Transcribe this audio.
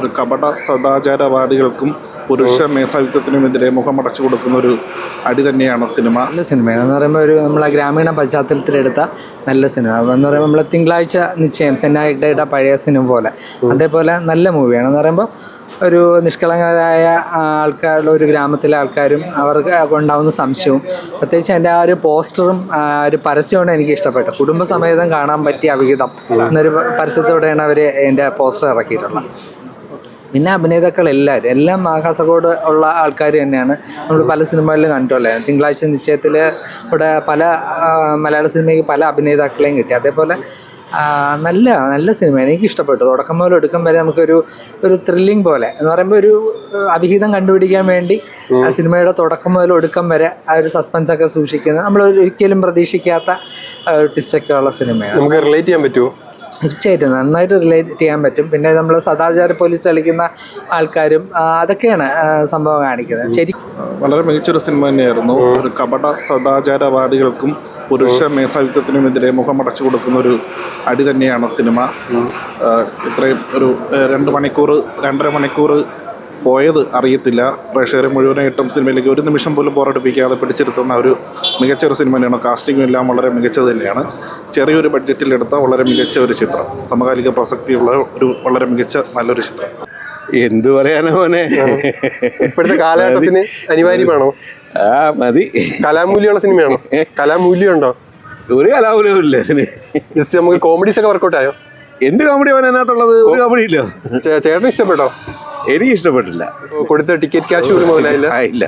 ഒരു കപട സദാചാരവാദികൾക്കും പുരുഷ മേധാവിത്വത്തിനുമെതിരെ മുഖമടച്ചു കൊടുക്കുന്ന ഒരു അടി തന്നെയാണ് സിനിമ. നല്ല സിനിമയാണ് എന്ന് പറയുമ്പോൾ ഒരു നമ്മളെ ഗ്രാമീണ പശ്ചാത്തലത്തിലെടുത്ത നല്ല സിനിമ എന്ന് പറയുമ്പോൾ നമ്മൾ തിങ്കളാഴ്ച നിശ്ചയം സെന്നായിട്ടയുടെ പഴയ സിനിമ പോലെ അതേപോലെ നല്ല മൂവിയാണ് എന്ന് പറയുമ്പോൾ ഒരു നിഷ്കളങ്കരായ ആൾക്കാരുടെ ഒരു ഗ്രാമത്തിലെ ആൾക്കാരും അവർക്ക് ഉണ്ടാകുന്ന സംശയവും പ്രത്യേകിച്ച് എൻ്റെ ആ ഒരു പോസ്റ്ററും ഒരു പരസ്യമാണ് എനിക്ക് ഇഷ്ടപ്പെട്ടത്. കുടുംബസമേതം കാണാൻ പറ്റിയ അവിഹിതം എന്നൊരു പരസ്യത്തോടെയാണ് അവർ എൻ്റെ പോസ്റ്റർ ഇറക്കിയിട്ടുള്ളത്. പിന്നെ അഭിനേതാക്കൾ എല്ലാം കാസർഗോഡ് ഉള്ള ആൾക്കാർ തന്നെയാണ്. നമ്മൾ പല സിനിമകളിലും കണ്ടിട്ടുള്ളത്. തിങ്കളാഴ്ച നിശ്ചയത്തിൽ ഇവിടെ പല മലയാള സിനിമയ്ക്ക് പല അഭിനേതാക്കളെയും കിട്ടി. അതേപോലെ നല്ല സിനിമയാണ്, എനിക്ക് ഇഷ്ടപ്പെട്ടു. തുടക്കം മുതൽ ഒടുക്കം വരെ നമുക്കൊരു ത്രില്ലിംഗ് പോലെ എന്ന് പറയുമ്പോൾ ഒരു അവിഹിതം കണ്ടുപിടിക്കാൻ വേണ്ടി ആ സിനിമയുടെ തുടക്കം മുതൽ ഒടുക്കം വരെ ആ ഒരു സസ്പെൻസൊക്കെ സൂക്ഷിക്കുന്ന നമ്മൾ ഒരിക്കലും പ്രതീക്ഷിക്കാത്ത ട്വിസ്റ്റൊക്കെ ഉള്ള സിനിമയാണ്. നമുക്ക് റിലേറ്റ് ചെയ്യാൻ പറ്റുമോ? തീർച്ചയായിട്ടും നന്നായിട്ട് റിലേറ്റ് ചെയ്യാൻ പറ്റും. പിന്നെ നമ്മൾ സദാചാര പോലീസ് കളിക്കുന്ന ആൾക്കാരും അതൊക്കെയാണ് സംഭവം കാണിക്കുന്നത്. ശരി, വളരെ മികച്ചൊരു സിനിമ തന്നെയായിരുന്നു. ഒരു കപട സദാചാരവാദികൾക്കും പുരുഷ മേധാവിത്വത്തിനുമെതിരെ മുഖമടച്ചു കൊടുക്കുന്ന ഒരു അടി തന്നെയാണ് സിനിമ. ഇത്രയും ഒരു 2.5 മണിക്കൂർ പോയത് അറിയത്തില്ല. പ്രേക്ഷകരെ മുഴുവനായിട്ടും സിനിമയിലേക്ക് ഒരു നിമിഷം പോലും ബോറടിപ്പിക്കാതെ പിടിച്ചിരുത്തുന്ന ഒരു മികച്ചൊരു സിനിമ തന്നെയാണ്. കാസ്റ്റിംഗും എല്ലാം വളരെ മികച്ചത് തന്നെയാണ്. ചെറിയൊരു ബഡ്ജറ്റിലെടുത്ത വളരെ മികച്ച ഒരു ചിത്രം, സമകാലിക പ്രസക്തിയുള്ള ഒരു വളരെ മികച്ച നല്ലൊരു ചിത്രം. എന്തു പറയാനോ മോനെ, ഇപ്പോഴത്തെ കാലഘട്ടത്തിന് അനിവാര്യമാണോ? മതി. കലാമൂല്യമുള്ള സിനിമയാണോ? കലാമൂല്യം ഉണ്ടോ? ഒരു കലാമൂല്യവും ഇല്ല ഇതിന്. ജസ്റ്റ് നമുക്ക് കോമഡീസ് ഒക്കെ വർക്കൗട്ട് ആയോ? എന്ത് കോമഡി അവൻ അതിനകത്തുള്ളത്? ഒരു കോമഡി ഇല്ല. ചേട്ടന് ഇഷ്ടപ്പെട്ടോ? എനിക്ക് ഇഷ്ടപ്പെട്ടില്ല. കൊടുത്ത ടിക്കറ്റ് ക്യാഷ് പോലും മുതലായില്ല. ഇല്ല.